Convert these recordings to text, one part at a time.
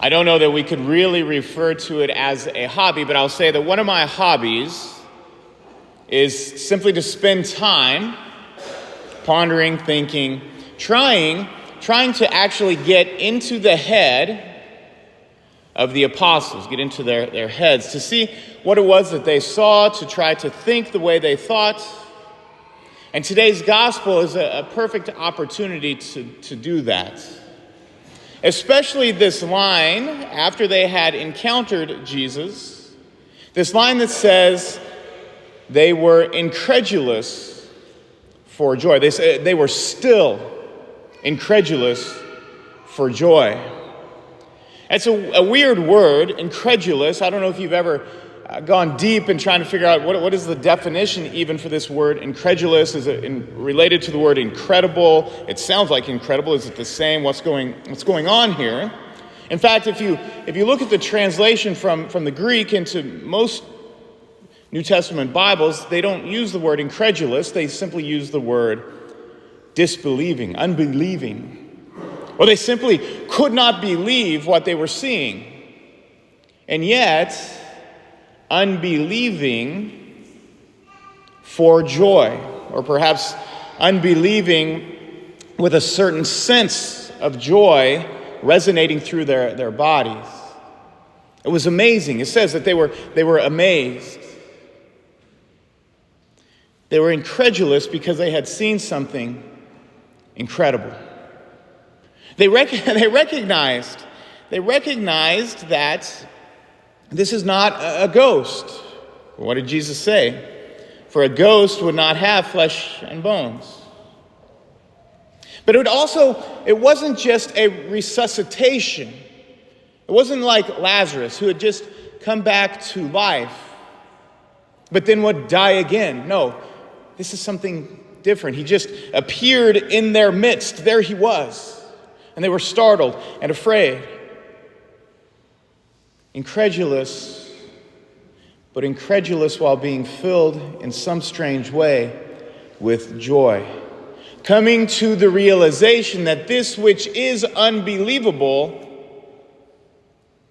I don't know that we could really refer to it as a hobby, but I'll say that one of my hobbies is simply to spend time pondering, thinking, trying to actually get into the head of the apostles, get into their heads, to see what it was that they saw, to try to think the way they thought. And today's gospel is a perfect opportunity to do that. Especially this line, after they had encountered Jesus, this line that says they were incredulous for joy. They were still incredulous for joy. It's a weird word, incredulous. I don't know if you've ever gone deep in trying to figure out what is the definition even for this word incredulous. Is it related to the word incredible? It sounds like incredible. Is it the same? What's going on here? In fact, if you look at the translation from the Greek into most New Testament Bibles, they don't use the word incredulous. They simply use the word disbelieving, unbelieving. Or they simply could not believe what they were seeing. And yet, unbelieving for joy, or perhaps unbelieving with a certain sense of joy resonating through their bodies. It was amazing. It says that they were amazed. They were incredulous because they had seen something incredible. They recognized that this is not a ghost. What did Jesus say? For a ghost would not have flesh and bones. But it wasn't just a resuscitation. It wasn't like Lazarus, who had just come back to life, but then would die again. No, this is something different. He just appeared in their midst. There he was. And they were startled and afraid. Incredulous, but incredulous while being filled in some strange way with joy. Coming to the realization that this which is unbelievable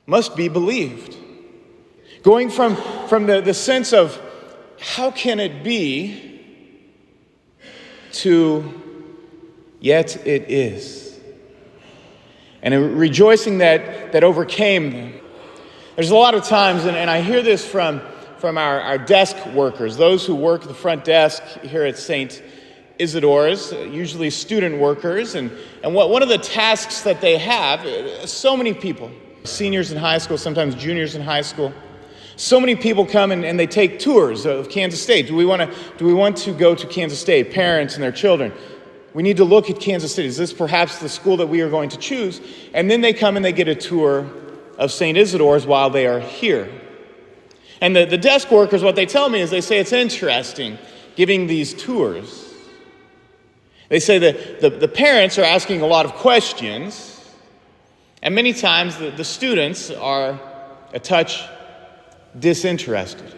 must be believed. Going from the sense of how can it be to yet it is. And a rejoicing that overcame them. There's a lot of times, and I hear this from our desk workers, those who work the front desk here at St. Isidore's, usually student workers, and one of the tasks that they have, so many people, seniors in high school, sometimes juniors in high school, so many people come and they take tours of Kansas State. Do we want to go to Kansas State, parents and their children? We need to look at Kansas City. Is this perhaps the school that we are going to choose? And then they come and they get a tour of St. Isidore's while they are here. And the desk workers, what they tell me is they say it's interesting giving these tours. They say that the parents are asking a lot of questions, and many times the students are a touch disinterested.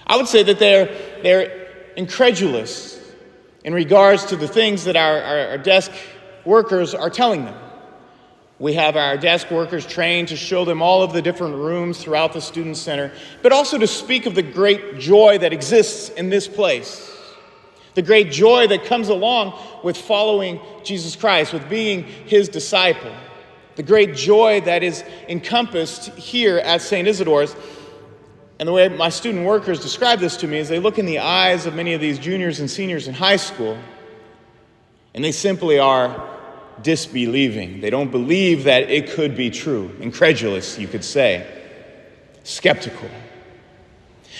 I would say that they're incredulous in regards to the things that our desk workers are telling them. We have our desk workers trained to show them all of the different rooms throughout the Student Center, but also to speak of the great joy that exists in this place. The great joy that comes along with following Jesus Christ, with being his disciple. The great joy that is encompassed here at St. Isidore's. And the way my student workers describe this to me is they look in the eyes of many of these juniors and seniors in high school, and they simply are disbelieving. They don't believe that it could be true. Incredulous, you could say. Skeptical.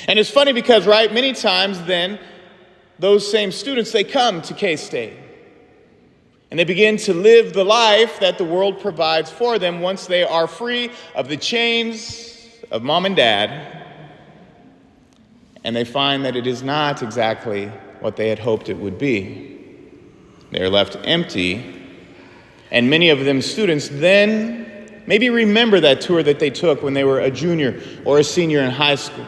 And it's funny because, right, many times then, those same students, they come to K-State. And they begin to live the life that the world provides for them once they are free of the chains of mom and dad. And they find that it is not exactly what they had hoped it would be. They are left empty. And many of them students then maybe remember that tour that they took when they were a junior or a senior in high school.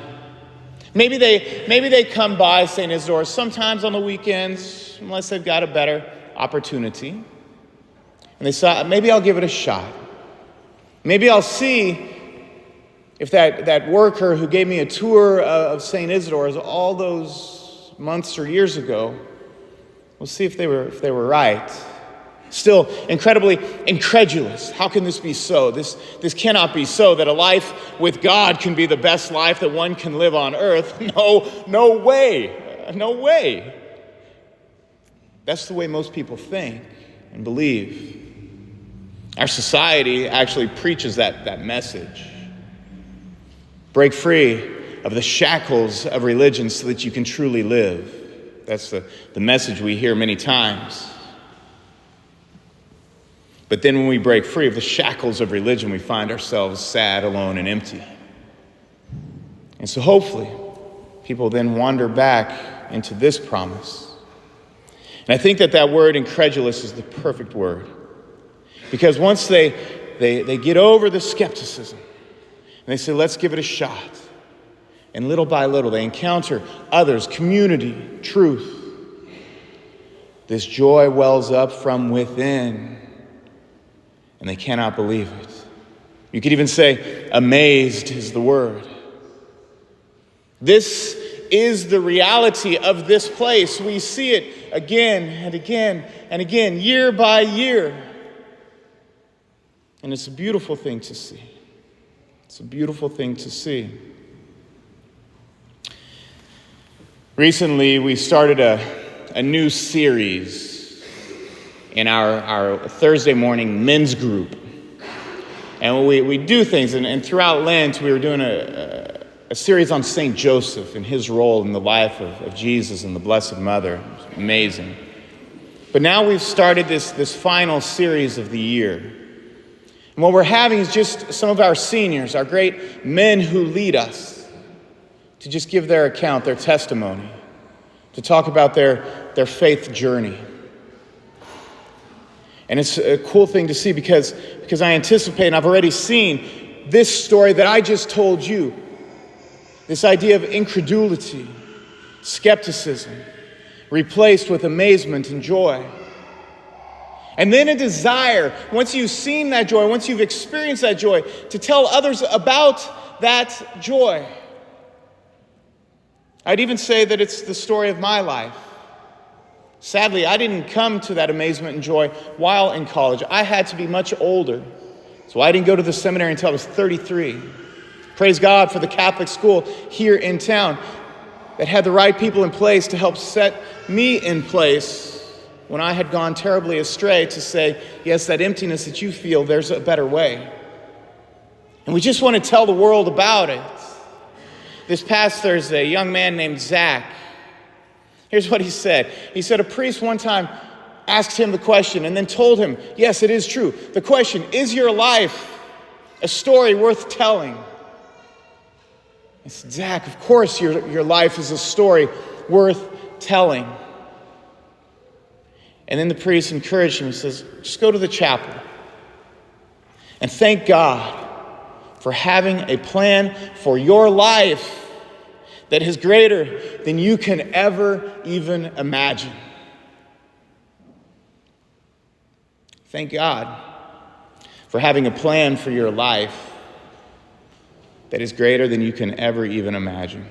Maybe they come by St. Isidore sometimes on the weekends, unless they've got a better opportunity. And they thought, maybe I'll give it a shot. Maybe I'll see if that worker who gave me a tour of St. Isidore's all those months or years ago, we'll see if they were right. Still incredibly incredulous. How can this be so? This cannot be so, that a life with God can be the best life that one can live on earth. No way. No way. That's the way most people think and believe. Our society actually preaches that message. Break free of the shackles of religion so that you can truly live. That's the message we hear many times. But then when we break free of the shackles of religion, we find ourselves sad, alone, and empty. And so hopefully, people then wander back into this promise. And I think that word incredulous is the perfect word. Because once they get over the skepticism, and they say, let's give it a shot. And little by little, they encounter others, community, truth. This joy wells up from within. And they cannot believe it. You could even say, amazed is the word. This is the reality of this place. We see it again and again and again, year by year. And it's a beautiful thing to see. It's a beautiful thing to see. Recently, we started a new series in our Thursday morning men's group. And we do things, and throughout Lent, we were doing a series on St. Joseph and his role in the life of Jesus and the Blessed Mother. It was amazing. But now we've started this final series of the year. And what we're having is just some of our seniors, our great men who lead us, to just give their account, their testimony, to talk about their faith journey. And it's a cool thing to see because I anticipate, and I've already seen this story that I just told you. This idea of incredulity, skepticism, replaced with amazement and joy. And then a desire, once you've seen that joy, once you've experienced that joy, to tell others about that joy. I'd even say that it's the story of my life. Sadly, I didn't come to that amazement and joy while in college. I had to be much older. So I didn't go to the seminary until I was 33. Praise God for the Catholic school here in town that had the right people in place to help set me in place when I had gone terribly astray, to say, yes, that emptiness that you feel, there's a better way. And we just want to tell the world about it. This past Thursday, a young man named Zach, here's what he said. He said a priest one time asked him the question and then told him, yes, it is true. The question, is your life a story worth telling? I said, Zach, of course your life is a story worth telling. And then the priest encouraged him. He says, just go to the chapel and thank God for having a plan for your life that is greater than you can ever even imagine. Thank God for having a plan for your life that is greater than you can ever even imagine.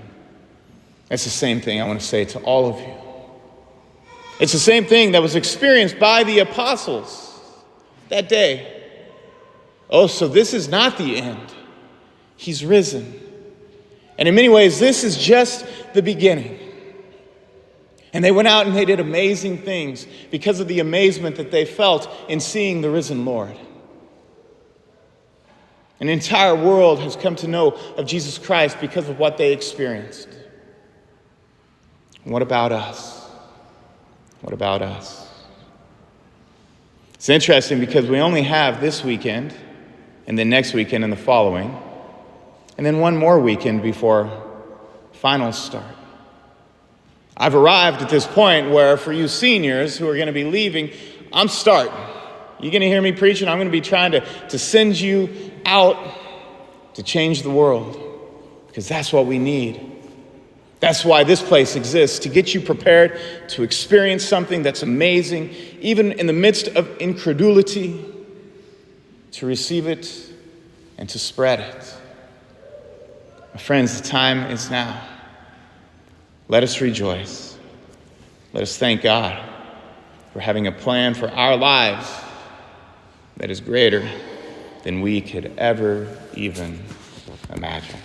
That's the same thing I want to say to all of you. It's the same thing that was experienced by the apostles that day. Oh, so this is not the end. He's risen. And in many ways, this is just the beginning. And they went out and they did amazing things because of the amazement that they felt in seeing the risen Lord. An entire world has come to know of Jesus Christ because of what they experienced. What about us? What about us? It's interesting because we only have this weekend, and then next weekend and the following, and then one more weekend before finals start. I've arrived at this point where for you seniors who are going to be leaving, I'm starting. You're going to hear me preaching. I'm going to be trying to send you out to change the world because that's what we need. That's why this place exists, to get you prepared to experience something that's amazing, even in the midst of incredulity, to receive it and to spread it. My friends, the time is now. Let us rejoice. Let us thank God for having a plan for our lives that is greater than we could ever even imagine.